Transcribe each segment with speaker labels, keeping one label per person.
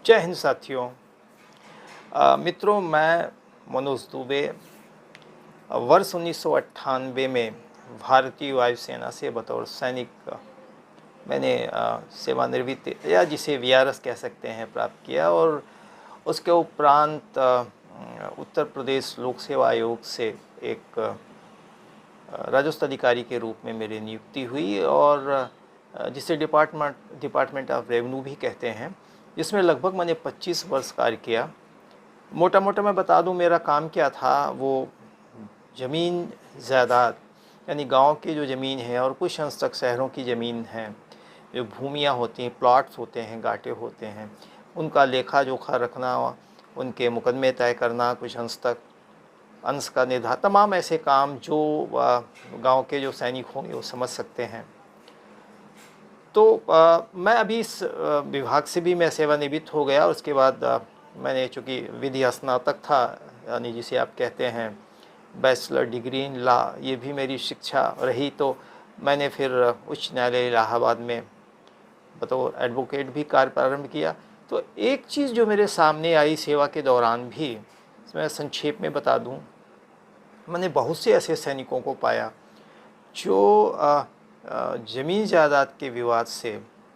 Speaker 1: जय हिंद साथियों। मित्रों, मैं मनोज दुबे वर्ष 1998 में भारतीय वायुसेना से बतौर सैनिक मैंने सेवानिवृत्ति या जिसे वीआरएस कह सकते हैं प्राप्त किया और उसके उपरांत उत्तर प्रदेश लोक सेवा आयोग से एक राजस्व अधिकारी के रूप में मेरी नियुक्ति हुई और जिसे डिपार्टमेंट ऑफ रेवेन्यू भी कहते हैं, जिसमें लगभग मैंने 25 वर्ष कार्य किया। मोटा मोटा मैं बता दूं मेरा काम क्या था। वो ज़मीन जायदाद यानी गांव की जो ज़मीन है और कुछ अंश तक शहरों की ज़मीन है, जो भूमियां होती हैं, प्लॉट्स होते हैं, गाटे होते हैं, उनका लेखा जोखा रखना, उनके मुकदमे तय करना, कुछ अंश का निर्धारण, तमाम ऐसे काम जो गांव के जो सैनिक होंगे वो समझ सकते हैं। तो मैं अभी इस विभाग से भी मैं सेवानिवृत्त हो गया। उसके बाद मैंने चूँकि विधि स्नातक था, यानी जिसे आप कहते हैं बैचलर डिग्री इन लॉ, ये भी मेरी शिक्षा रही, तो मैंने फिर उच्च न्यायालय इलाहाबाद में बतौर एडवोकेट भी कार्य प्रारंभ किया। तो एक चीज़ जो मेरे सामने आई सेवा के दौरान भी, मैं संक्षेप में बता दूं, मैंने बहुत से ऐसे सैनिकों को पाया जो ज़मीन जायदाद के विवाद से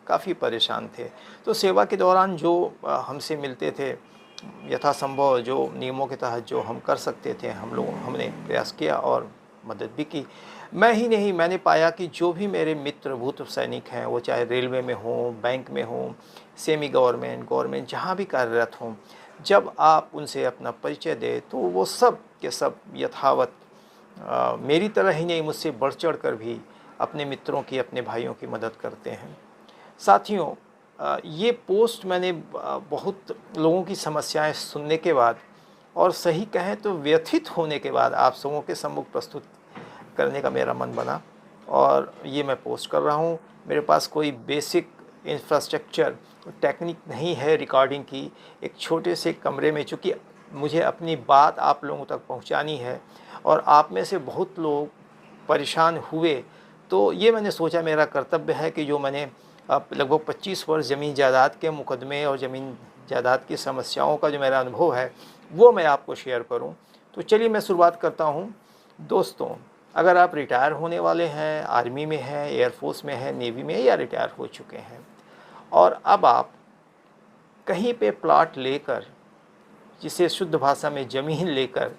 Speaker 1: काफ़ी परेशान थे। तो सेवा के दौरान जो हमसे मिलते थे, यथासंभव जो नियमों के तहत जो हम कर सकते थे, हमने प्रयास किया और मदद भी की। मैं ही नहीं, मैंने पाया कि जो भी मेरे मित्र भूतपूर्व सैनिक हैं, वो चाहे रेलवे में हों, बैंक में हों, सेमी गवर्नमेंट जहाँ भी कार्यरत हों, जब आप उनसे अपना परिचय दें तो वो सब के सब यथावत मेरी तरह ही नहीं, मुझसे बढ़ चढ़ कर भी अपने मित्रों की, अपने भाइयों की मदद करते हैं। साथियों, ये पोस्ट मैंने बहुत लोगों की समस्याएं सुनने के बाद और सही कहें तो व्यथित होने के बाद आप सबों के सम्मुख प्रस्तुत करने का मेरा मन बना और ये मैं पोस्ट कर रहा हूँ। मेरे पास कोई बेसिक इंफ्रास्ट्रक्चर टेक्निक नहीं है रिकॉर्डिंग की। एक छोटे से कमरे में, चूँकि मुझे अपनी बात आप लोगों तक पहुँचानी है और आप में से बहुत लोग परेशान हुए, तो ये मैंने सोचा मेरा कर्तव्य है कि जो मैंने अब लगभग 25 वर्ष ज़मीन जायदाद के मुकदमे और ज़मीन जायदाद की समस्याओं का जो मेरा अनुभव है वो मैं आपको शेयर करूं। तो चलिए मैं शुरुआत करता हूं। दोस्तों, अगर आप रिटायर होने वाले हैं, आर्मी में हैं, एयरफोर्स में हैं, नेवी में, या रिटायर हो चुके हैं और अब आप कहीं पे प्लॉट लेकर, जिसे शुद्ध भाषा में ज़मीन लेकर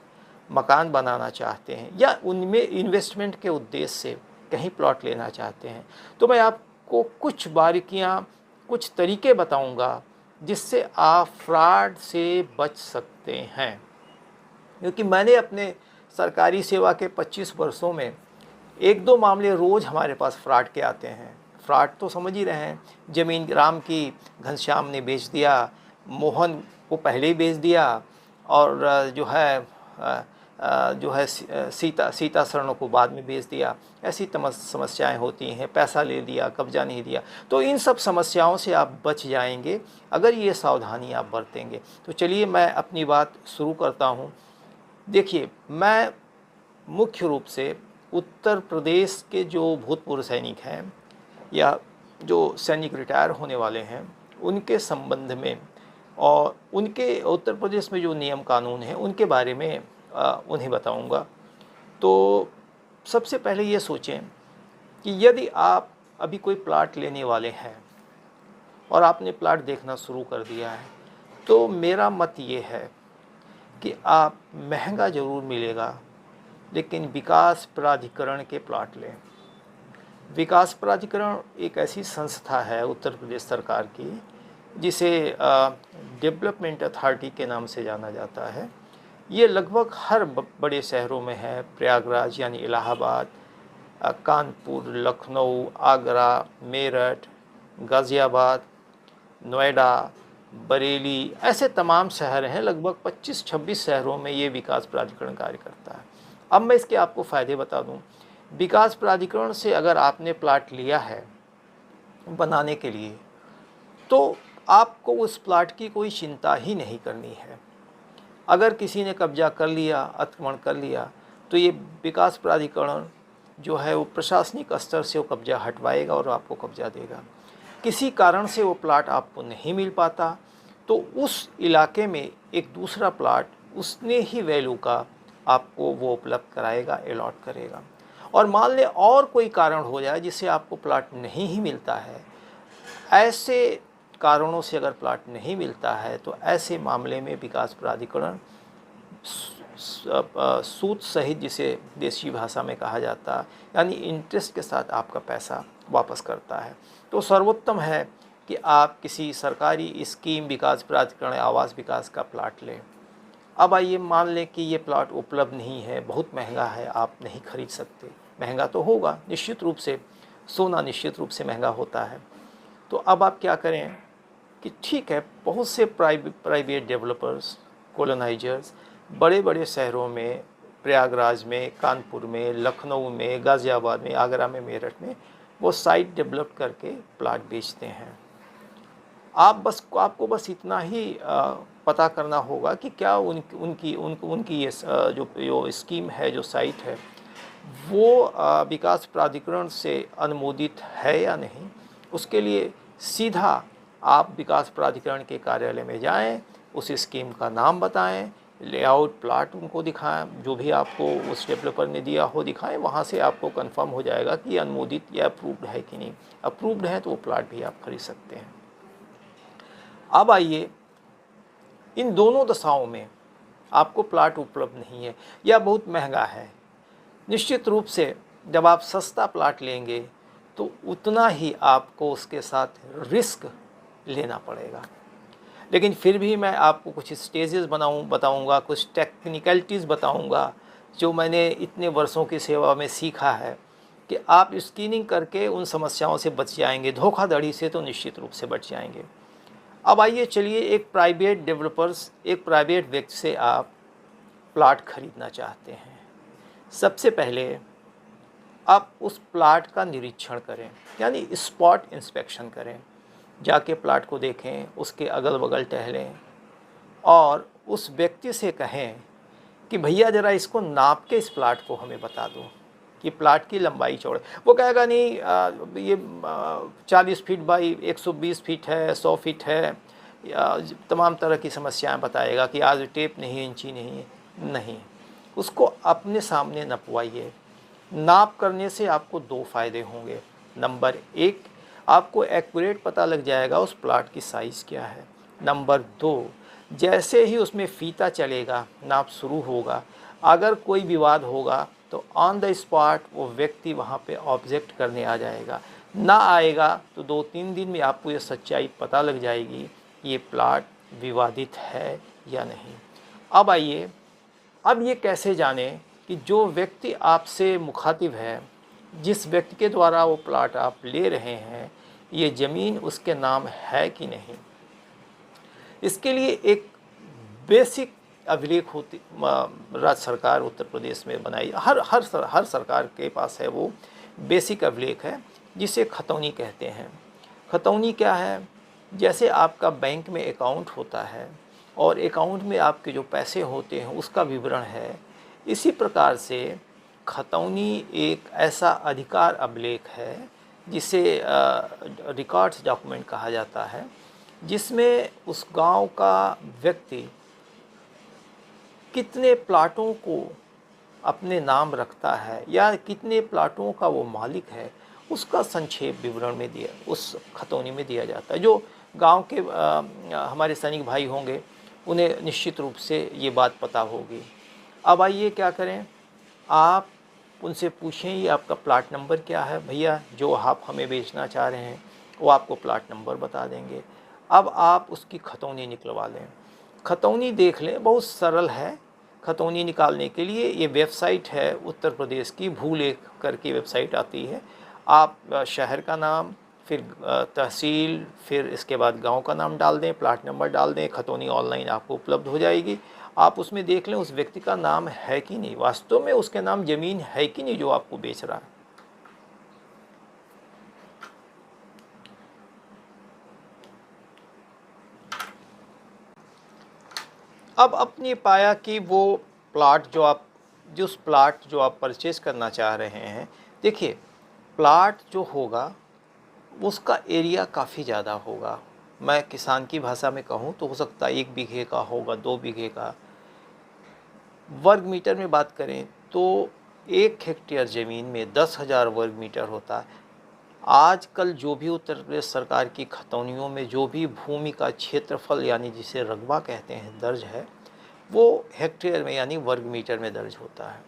Speaker 1: मकान बनाना चाहते हैं या उनमें इन्वेस्टमेंट के उद्देश्य से कहीं प्लॉट लेना चाहते हैं, तो मैं आपको कुछ बारीकियां, कुछ तरीके बताऊंगा जिससे आप फ्रॉड से बच सकते हैं। क्योंकि मैंने अपने सरकारी सेवा के 25 वर्षों में एक दो मामले रोज़ हमारे पास फ्रॉड के आते हैं। फ्रॉड तो समझ ही रहे हैं, ज़मीन राम की घनश्याम ने बेच दिया, मोहन को पहले ही बेच दिया और जो है सीता शरणों को बाद में बेच दिया। ऐसी समस्याएं होती हैं, पैसा ले लिया, कब्जा नहीं दिया। तो इन सब समस्याओं से आप बच जाएंगे अगर ये सावधानी आप बरतेंगे। तो चलिए मैं अपनी बात शुरू करता हूँ। देखिए, मैं मुख्य रूप से उत्तर प्रदेश के जो भूतपूर्व सैनिक हैं या जो सैनिक रिटायर होने वाले हैं उनके संबंध में और उनके उत्तर प्रदेश में जो नियम कानून हैं उनके बारे में उन्हें बताऊंगा। तो सबसे पहले ये सोचें कि यदि आप अभी कोई प्लाट लेने वाले हैं और आपने प्लाट देखना शुरू कर दिया है, तो मेरा मत ये है कि आप महंगा ज़रूर मिलेगा लेकिन विकास प्राधिकरण के प्लाट लें। विकास प्राधिकरण एक ऐसी संस्था है उत्तर प्रदेश सरकार की जिसे डेवलपमेंट अथॉरिटी के नाम से जाना जाता है। ये लगभग हर बड़े शहरों में है। प्रयागराज यानी इलाहाबाद, कानपुर, लखनऊ, आगरा, मेरठ, गाज़ियाबाद, नोएडा, बरेली, ऐसे तमाम शहर हैं। लगभग 25-26 शहरों में ये विकास प्राधिकरण कार्य करता है। अब मैं इसके आपको फ़ायदे बता दूं। विकास प्राधिकरण से अगर आपने प्लाट लिया है बनाने के लिए, तो आपको उस प्लाट की कोई चिंता ही नहीं करनी है। अगर किसी ने कब्जा कर लिया, अतिक्रमण कर लिया, तो ये विकास प्राधिकरण जो है वो प्रशासनिक स्तर से वो कब्जा हटवाएगा और आपको कब्जा देगा। किसी कारण से वो प्लाट आपको नहीं मिल पाता, तो उस इलाके में एक दूसरा प्लाट उसने ही वैल्यू का आपको वो उपलब्ध कराएगा, अलॉट करेगा। और मान लें और कोई कारण हो जाए जिससे आपको प्लाट नहीं ही मिलता है, ऐसे कारणों से अगर प्लाट नहीं मिलता है तो ऐसे मामले में विकास प्राधिकरण सूद सहित, जिसे देसी भाषा में कहा जाता है, यानी इंटरेस्ट के साथ आपका पैसा वापस करता है। तो सर्वोत्तम है कि आप किसी सरकारी स्कीम, विकास प्राधिकरण, आवास विकास का प्लाट लें। अब आइए मान लें कि ये प्लाट उपलब्ध नहीं है, बहुत महंगा है, आप नहीं खरीद सकते। महंगा तो होगा निश्चित रूप से, सोना निश्चित रूप से महंगा होता है। तो अब आप क्या करें कि ठीक है, बहुत से प्राइवेट डेवलपर्स, कॉलोनाइजर्स बड़े बड़े शहरों में, प्रयागराज में, कानपुर में, लखनऊ में, गाज़ियाबाद में, आगरा में, मेरठ में वो साइट डेवलप करके प्लाट बेचते हैं। आपको बस इतना ही पता करना होगा कि क्या उनकी ये जो स्कीम है, जो साइट है, वो विकास प्राधिकरण से अनुमोदित है या नहीं। उसके लिए सीधा आप विकास प्राधिकरण के कार्यालय में जाएं, उस स्कीम का नाम बताएं, लेआउट प्लाट उनको दिखाएं, जो भी आपको उस डेवलपर ने दिया हो दिखाएं। वहाँ से आपको कंफर्म हो जाएगा कि अनुमोदित या अप्रूव्ड है कि नहीं। अप्रूव्ड है तो वो प्लाट भी आप खरीद सकते हैं। अब आइए, इन दोनों दशाओं में आपको प्लाट उपलब्ध नहीं है या बहुत महंगा है। निश्चित रूप से जब आप सस्ता प्लाट लेंगे तो उतना ही आपको उसके साथ रिस्क लेना पड़ेगा। लेकिन फिर भी मैं आपको कुछ स्टेजेस बताऊंगा, कुछ टेक्निकलिटीज़ बताऊंगा जो मैंने इतने वर्षों की सेवा में सीखा है कि आप स्क्रीनिंग करके उन समस्याओं से बच जाएंगे। धोखाधड़ी से तो निश्चित रूप से बच जाएंगे। अब आइए चलिए, एक प्राइवेट व्यक्ति से आप प्लाट खरीदना चाहते हैं। सबसे पहले आप उस प्लाट का निरीक्षण करें, यानी स्पॉट इंस्पेक्शन करें। जाके प्लाट को देखें, उसके अगल बगल टहलें और उस व्यक्ति से कहें कि भैया ज़रा इसको नाप के इस प्लाट को हमें बता दो कि प्लाट की लंबाई चौड़ाई। वो कहेगा नहीं ये 40 फीट बाई 120 फीट है, 100 फीट है, या तमाम तरह की समस्याएं बताएगा कि आज टेप नहीं, इंची नहीं। उसको अपने सामने नपवाइए। नाप करने से आपको दो फ़ायदे होंगे। नंबर एक, आपको एक्यूरेट पता लग जाएगा उस प्लाट की साइज़ क्या है। नंबर दो, जैसे ही उसमें फीता चलेगा, नाप शुरू होगा, अगर कोई विवाद होगा तो ऑन द स्पॉट वो व्यक्ति वहाँ पे ऑब्जेक्ट करने आ जाएगा। ना आएगा तो 2-3 दिन में आपको ये सच्चाई पता लग जाएगी कि ये प्लाट विवादित है या नहीं। अब आइए, अब ये कैसे जानें कि जो व्यक्ति आपसे मुखातिब है, जिस व्यक्ति के द्वारा वो प्लाट आप ले रहे हैं, ये ज़मीन उसके नाम है कि नहीं। इसके लिए एक बेसिक अभिलेख होती राज्य सरकार उत्तर प्रदेश में बनाई, हर सरकार के पास है वो बेसिक अभिलेख है, जिसे खतौनी कहते हैं। खतौनी क्या है? जैसे आपका बैंक में अकाउंट होता है और अकाउंट में आपके जो पैसे होते हैं उसका विवरण है, इसी प्रकार से खतौनी एक ऐसा अधिकार अभिलेख है जिसे रिकॉर्ड्स डॉक्यूमेंट कहा जाता है, जिसमें उस गांव का व्यक्ति कितने प्लाटों को अपने नाम रखता है या कितने प्लाटों का वो मालिक है, उसका संक्षेप विवरण में दिया, उस खतौनी में दिया जाता है। जो गांव के हमारे सैनिक भाई होंगे उन्हें निश्चित रूप से ये बात पता होगी। अब आइए क्या करें, आप उनसे पूछें ये आपका प्लाट नंबर क्या है। भैया जो आप हमें बेचना चाह रहे हैं वो आपको प्लाट नंबर बता देंगे। अब आप उसकी खतौनी निकलवा लें, खतौनी देख लें, बहुत सरल है। खतौनी निकालने के लिए ये वेबसाइट है उत्तर प्रदेश की, भूलेख करके वेबसाइट आती है। आप शहर का नाम, फिर तहसील, फिर इसके बाद गांव का नाम डाल दें, प्लाट नंबर डाल दें, खतौनी ऑनलाइन आपको उपलब्ध हो जाएगी। आप उसमें देख लें उस व्यक्ति का नाम है कि नहीं, वास्तव में उसके नाम ज़मीन है कि नहीं जो आपको बेच रहा है। अब अपने पाया कि वो प्लाट जो आप परचेज़ करना चाह रहे हैं, देखिए प्लाट जो होगा उसका एरिया काफ़ी ज़्यादा होगा, मैं किसान की भाषा में कहूँ तो हो सकता है 1 बीघे का होगा, 2 बीघे का। वर्ग मीटर में बात करें तो 1 हेक्टेयर ज़मीन में 10,000 वर्ग मीटर होता है। आजकल जो भी उत्तर प्रदेश सरकार की खतौनियों में जो भी भूमि का क्षेत्रफल यानी जिसे रकबा कहते हैं दर्ज है, वो हेक्टेयर में यानी वर्ग मीटर में दर्ज होता है।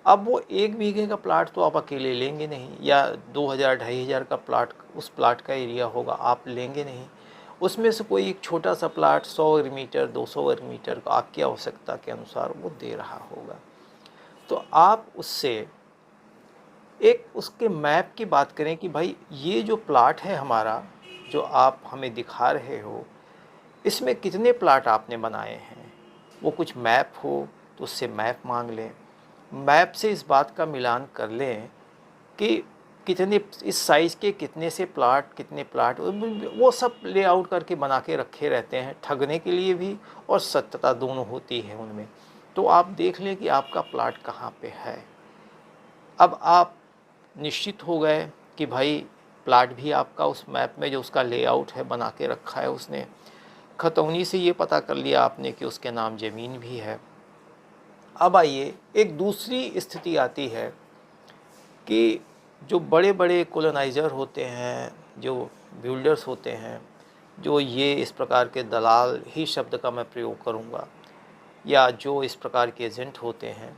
Speaker 1: अब वो 1 बीघे का प्लाट तो आप अकेले लेंगे नहीं, या 2,000 2,500 का प्लाट, उस प्लाट का एरिया होगा, आप लेंगे नहीं। उसमें से कोई एक छोटा सा प्लाट 100 वर्ग मीटर 200 वर्ग मीटर का आपकी आवश्यकता के अनुसार वो दे रहा होगा। तो आप उससे एक उसके मैप की बात करें कि भाई ये जो प्लाट है हमारा, जो आप हमें दिखा रहे हो, इसमें कितने प्लाट आपने बनाए हैं। वो कुछ मैप हो तो उससे मैप मांग लें, मैप से इस बात का मिलान कर लें कि कितने इस साइज़ के कितने से प्लाट, कितने प्लाट, वो सब लेआउट करके बना के रखे रहते हैं, ठगने के लिए भी और सत्यता दोनों होती है उनमें। तो आप देख लें कि आपका प्लाट कहाँ पे है। अब आप निश्चित हो गए कि भाई प्लाट भी आपका उस मैप में जो उसका लेआउट है बना के रखा है उसने, खतौनी से ये पता कर लिया आपने कि उसके नाम ज़मीन भी है। अब आइए एक दूसरी स्थिति आती है कि जो बड़े बड़े कॉलोनाइज़र होते हैं, जो बिल्डर्स होते हैं, जो ये इस प्रकार के दलाल ही शब्द का मैं प्रयोग करूँगा, या जो इस प्रकार के एजेंट होते हैं,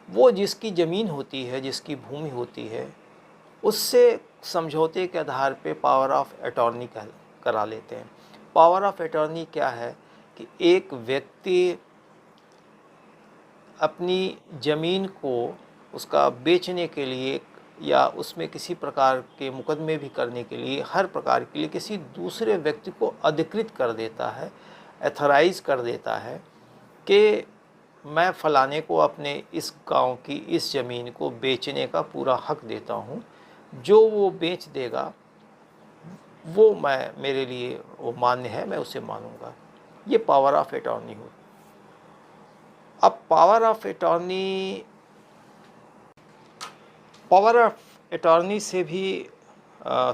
Speaker 1: वो जिसकी ज़मीन होती है, जिसकी भूमि होती है, उससे समझौते के आधार पे पावर ऑफ अटॉर्नी करा लेते हैं। पावर ऑफ अटॉर्नी क्या है कि एक व्यक्ति अपनी ज़मीन को उसका बेचने के लिए या उसमें किसी प्रकार के मुकदमे भी करने के लिए, हर प्रकार के लिए किसी दूसरे व्यक्ति को अधिकृत कर देता है, एथराइज़ कर देता है कि मैं फ़लाने को अपने इस गांव की इस ज़मीन को बेचने का पूरा हक देता हूँ। जो वो बेच देगा वो मेरे लिए वो मान्य है, मैं उसे मानूँगा। ये पावर ऑफ अटॉर्नी हो। अब पावर ऑफ अटॉर्नी से भी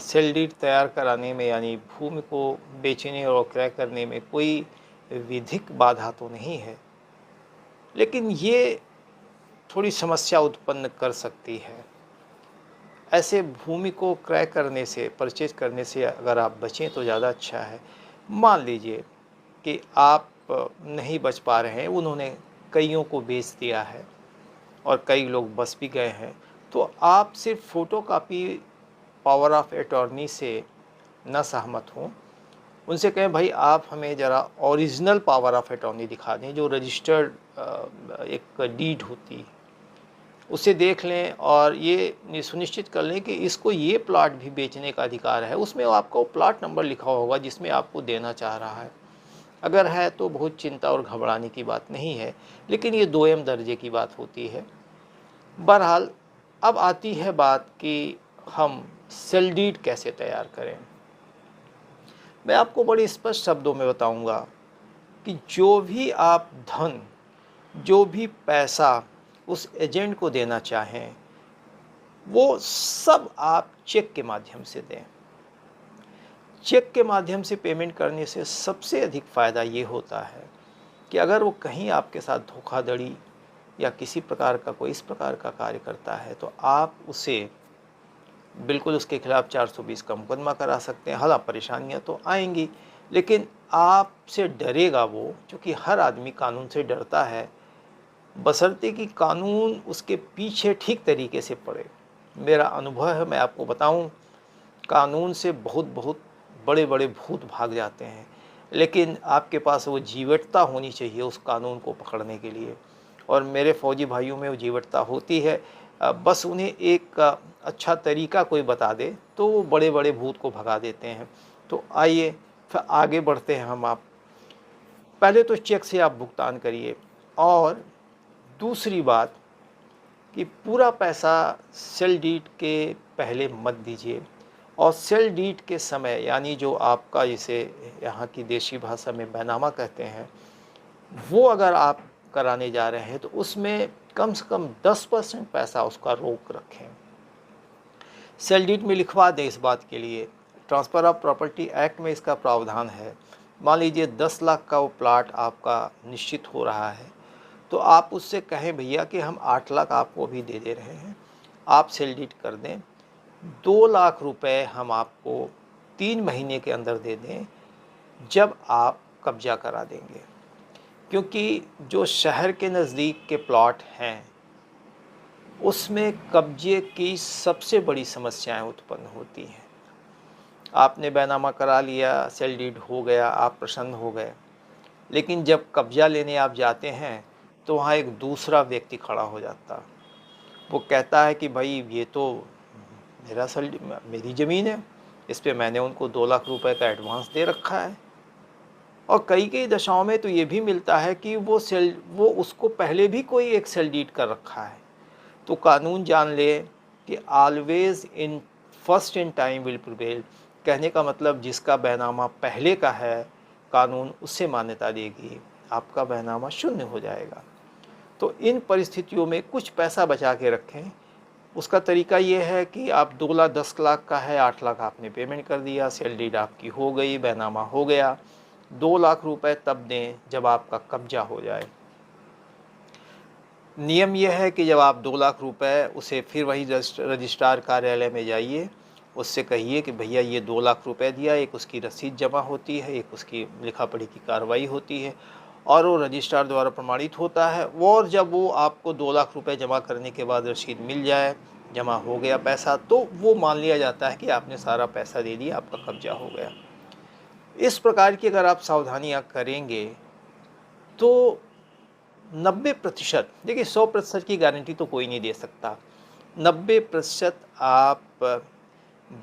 Speaker 1: सेल डीड तैयार कराने में, यानी भूमि को बेचने और क्रय करने में कोई विधिक बाधा तो नहीं है, लेकिन ये थोड़ी समस्या उत्पन्न कर सकती है। ऐसे भूमि को क्रय करने से, परचेज करने से अगर आप बचें तो ज़्यादा अच्छा है। मान लीजिए कि आप नहीं बच पा रहे हैं, उन्होंने कईयों को बेच दिया है और कई लोग बच भी गए हैं, तो आप सिर्फ फ़ोटोकॉपी पावर ऑफ अटॉर्नी से न सहमत हों। उनसे कहें भाई आप हमें ज़रा ओरिजिनल पावर ऑफ अटॉर्नी दिखा दें, जो रजिस्टर्ड एक डीड होती है, उसे देख लें और ये सुनिश्चित कर लें कि इसको ये प्लाट भी बेचने का अधिकार है। उसमें आपको प्लाट नंबर लिखा होगा जिसमें आपको देना चाह रहा है। अगर है तो बहुत चिंता और घबराने की बात नहीं है, लेकिन ये दोयम दर्जे की बात होती है। बहरहाल अब आती है बात कि हम सेल डीड कैसे तैयार करें। मैं आपको बड़े स्पष्ट शब्दों में बताऊंगा कि जो भी आप धन, जो भी पैसा उस एजेंट को देना चाहें, वो सब आप चेक के माध्यम से दें। चेक के माध्यम से पेमेंट करने से सबसे अधिक फ़ायदा ये होता है कि अगर वो कहीं आपके साथ धोखाधड़ी या किसी प्रकार का कोई इस प्रकार का कार्य करता है, तो आप उसे बिल्कुल उसके खिलाफ़ 420 का मुकदमा करा सकते हैं। हाँ, परेशानियाँ तो आएंगी, लेकिन आपसे डरेगा वो, क्योंकि हर आदमी कानून से डरता है, बशर्ते कि कानून उसके पीछे ठीक तरीके से पड़े। मेरा अनुभव है, मैं आपको बताऊं, कानून से बहुत बहुत बड़े बड़े भूत भाग जाते हैं, लेकिन आपके पास वो जीवटता होनी चाहिए उस कानून को पकड़ने के लिए। और मेरे फ़ौजी भाइयों में वो जीवटता होती है। बस उन्हें एक अच्छा तरीका कोई बता दे तो वो बड़े बड़े भूत को भगा देते हैं। तो आइए फिर आगे बढ़ते हैं हम। आप पहले तो चेक से आप भुगतान करिए, और दूसरी बात कि पूरा पैसा सेल डीड के पहले मत दीजिए, और सेल डीड के समय, यानी जो आपका जिसे यहाँ की देशी भाषा में बैनामा कहते हैं, वो अगर आप कराने जा रहे हैं तो उसमें कम से कम 10% पैसा उसका रोक रखें। सेल डीड में लिखवा दें इस बात के लिए ट्रांसफ़र ऑफ प्रॉपर्टी एक्ट में इसका प्रावधान है। मान लीजिए 10 लाख का वो प्लाट आपका निश्चित हो रहा है, तो आप उससे कहें भैया कि हम 8 लाख आपको अभी दे दे रहे हैं, आप सेल डीड कर दें, 2 लाख रुपए हम आपको 3 महीने के अंदर दे दें जब आप कब्ज़ा करा देंगे। क्योंकि जो शहर के नज़दीक के प्लॉट हैं उसमें कब्जे की सबसे बड़ी समस्याएं उत्पन्न होती हैं। आपने बैनामा करा लिया, सेल डीड हो गया, आप प्रसन्न हो गए, लेकिन जब कब्ज़ा लेने आप जाते हैं तो वहाँ एक दूसरा व्यक्ति खड़ा हो जाता। वो कहता है कि भाई ये तो मेरी ज़मीन है, इस पे मैंने उनको 2 लाख रुपए का एडवांस दे रखा है। और कई दशाओं में तो ये भी मिलता है कि वो उसको पहले भी कोई एक सेल डीड कर रखा है। तो कानून जान ले कि always in first in time will prevail. कहने का मतलब जिसका बैनामा पहले का है, कानून उससे मान्यता देगी, आपका बैनामा शून्य हो जाएगा। तो इन परिस्थितियों में कुछ पैसा बचा के रखें। उसका तरीका ये है कि आप 10 लाख का है, 8 लाख आपने पेमेंट कर दिया, सेल डीड आपकी हो गई, बैनामा हो गया। 2 लाख रुपए तब दें जब आपका कब्जा हो जाए। नियम यह है कि जब आप 2 लाख रुपए उसे फिर वही रजिस्ट्रार कार्यालय में जाइए, उससे कहिए कि भैया ये 2 लाख रुपए दिया, एक उसकी रसीद जमा होती है, एक उसकी लिखा पढ़ी की कार्रवाई होती है और वो रजिस्ट्रार द्वारा प्रमाणित होता है। और जब वो आपको 2 लाख रुपए जमा करने के बाद रसीद मिल जाए, जमा हो गया पैसा, तो वो मान लिया जाता है कि आपने सारा पैसा दे दिया, आपका कब्जा हो गया। इस प्रकार की अगर आप सावधानियाँ करेंगे तो 90%, देखिए 100% की गारंटी तो कोई नहीं दे सकता, 90% आप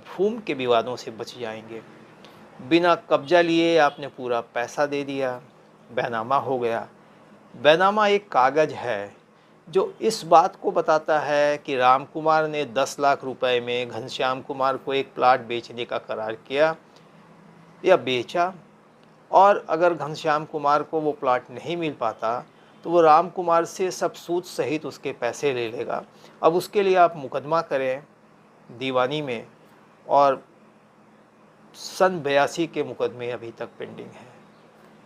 Speaker 1: भूमि के विवादों से बच जाएंगे। बिना कब्जा लिए आपने पूरा पैसा दे दिया, बैनामा हो गया। बैनामा एक कागज़ है जो इस बात को बताता है कि राम कुमार ने 10 लाख रुपए में घनश्याम कुमार को एक प्लाट बेचने का करार किया या बेचा, और अगर घनश्याम कुमार को वो प्लाट नहीं मिल पाता तो वो राम कुमार से सब सूद सहित उसके पैसे ले लेगा। अब उसके लिए आप मुकदमा करें दीवानी में, और सन 82 के मुकदमे अभी तक पेंडिंग हैं।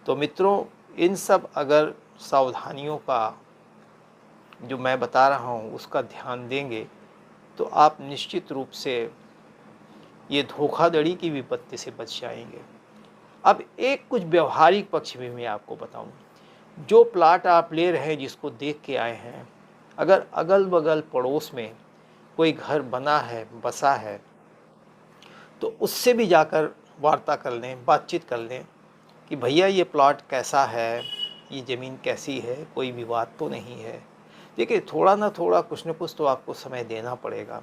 Speaker 1: तो मित्रों, इन सब अगर सावधानियों का जो मैं बता रहा हूँ उसका ध्यान देंगे तो आप निश्चित रूप से ये धोखाधड़ी की विपत्ति से बच जाएंगे। अब एक कुछ व्यवहारिक पक्ष भी मैं आपको बताऊं। जो प्लाट आप ले रहे हैं, जिसको देख के आए हैं, अगर अगल बगल पड़ोस में कोई घर बना है, बसा है, तो उससे भी जाकर वार्ता कर लें, बातचीत कर लें कि भैया ये प्लाट कैसा है, ये ज़मीन कैसी है, कोई विवाद तो नहीं है। देखिए, थोड़ा ना थोड़ा कुछ न कुछ तो आपको समय देना पड़ेगा।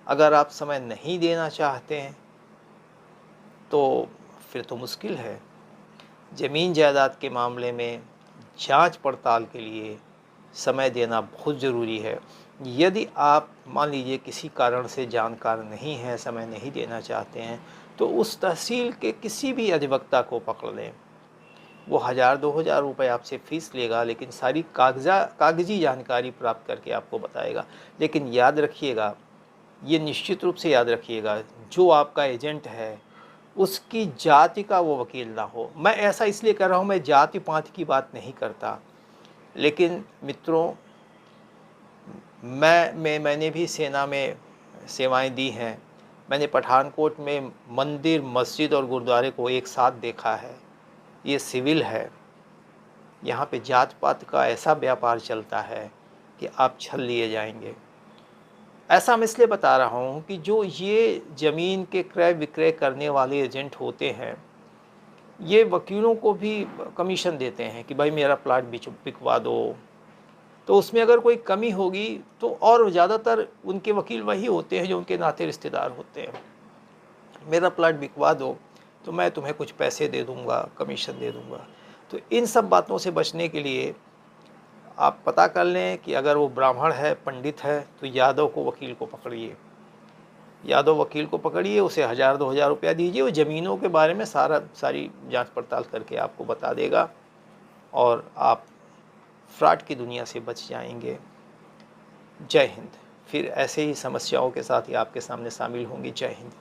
Speaker 1: अगर आप समय नहीं देना चाहते हैं तो फिर तो मुश्किल है। ज़मीन जायदाद के मामले में जांच पड़ताल के लिए समय देना बहुत ज़रूरी है। यदि आप मान लीजिए किसी कारण से जानकार नहीं हैं, समय नहीं देना चाहते हैं, तो उस तहसील के किसी भी अधिवक्ता को पकड़ लें। वो 1000-2000 रुपये आपसे फ़ीस लेगा, लेकिन सारी कागज़ी जानकारी प्राप्त करके आपको बताएगा। लेकिन याद रखिएगा, ये निश्चित रूप से याद रखिएगा, जो आपका एजेंट है उसकी जाति का वो वकील ना हो। मैं ऐसा इसलिए कर रहा हूँ, मैं जाति पाति की बात नहीं करता, लेकिन मित्रों, मैंने भी सेना में सेवाएं दी हैं। मैंने पठानकोट में मंदिर, मस्जिद और गुरुद्वारे को एक साथ देखा है। ये सिविल है, यहाँ पे जात पात का ऐसा व्यापार चलता है कि आप छल लिए जाएंगे। ऐसा मैं इसलिए बता रहा हूँ कि जो ये ज़मीन के क्रय विक्रय करने वाले एजेंट होते हैं, ये वकीलों को भी कमीशन देते हैं कि भाई मेरा प्लाट बिकवा दो। तो उसमें अगर कोई कमी होगी तो, और ज़्यादातर उनके वकील वही होते हैं जो उनके नाते रिश्तेदार होते हैं, मेरा प्लाट बिकवा दो तो मैं तुम्हें कुछ पैसे दे दूँगा, कमीशन दे दूँगा। तो इन सब बातों से बचने के लिए आप पता कर लें कि अगर वो ब्राह्मण है, पंडित है, तो यादव को वकील को पकड़िए, यादव वकील को पकड़िए, उसे 1000-2000 रुपया दीजिए, वो ज़मीनों के बारे में सारी जांच पड़ताल करके आपको बता देगा और आप फ्रॉड की दुनिया से बच जाएंगे। जय हिंद। फिर ऐसे ही समस्याओं के साथ ही आपके सामने शामिल होंगी। जय हिंद।